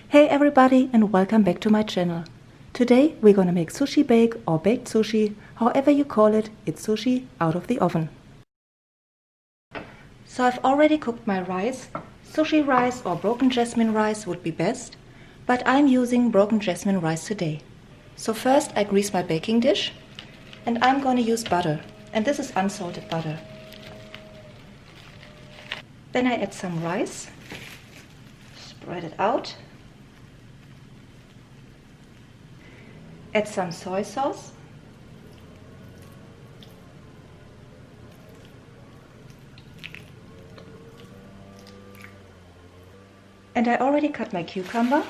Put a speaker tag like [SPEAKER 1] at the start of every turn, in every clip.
[SPEAKER 1] Hey everybody, and welcome back to my channel. Today we're gonna make sushi bake or baked sushi, however you call it. It's sushi out of the oven. So I've already cooked my rice. Sushi rice or broken jasmine rice would be best, but I'm using broken jasmine rice today. So first I grease my baking dish, and I'm gonna use butter, and this is unsalted butter. Then I add some rice, spread it out, add some soy sauce, and I already cut my cucumber,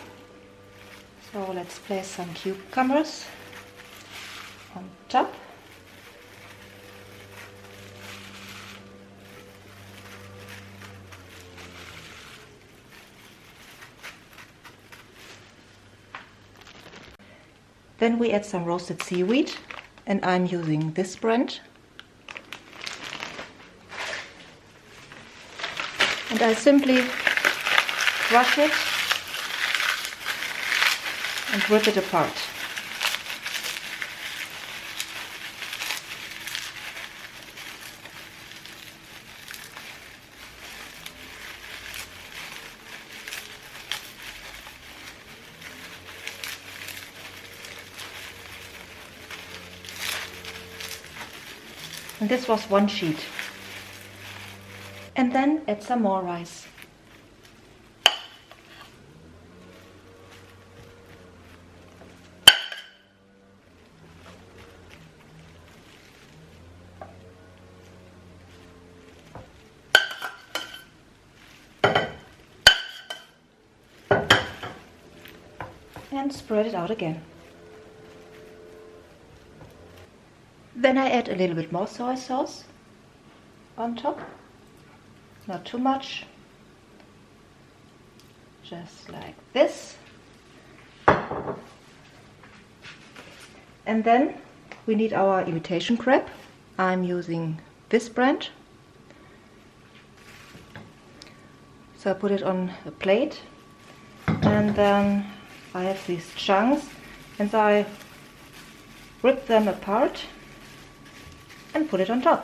[SPEAKER 1] so let's place some cucumbers on top. Then we add some roasted seaweed, and I'm using this brand. And I simply crush it and rip it apart. And this was one sheet. And then add some more rice. And spread it out again. Then I add a little bit more soy sauce on top, not too much, just like this. And then we need our imitation crab. I'm using this brand. So I put it on a plate, and then I have these chunks, and so I rip them apart and put it on top.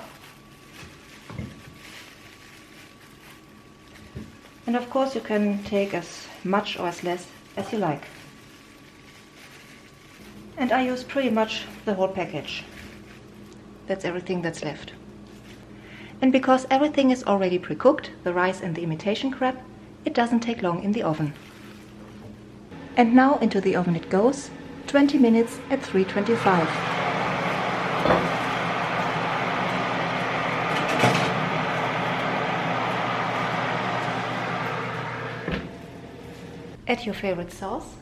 [SPEAKER 1] And of course you can take as much or as less as you like. And I use pretty much the whole package. That's everything that's left. And because everything is already pre-cooked, the rice and the imitation crab, it doesn't take long in the oven. And now into the oven it goes, 20 minutes at 325. Add your favorite sauce.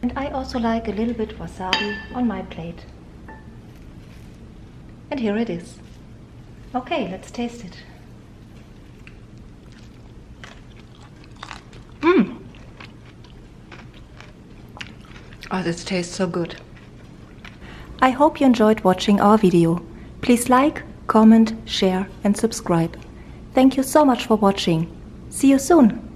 [SPEAKER 1] And I also like a little bit wasabi on my plate. And here it is. Okay, let's taste it. Oh, this tastes so good. I hope you enjoyed watching our video. Please like, comment, share and subscribe. Thank you so much for watching. See you soon!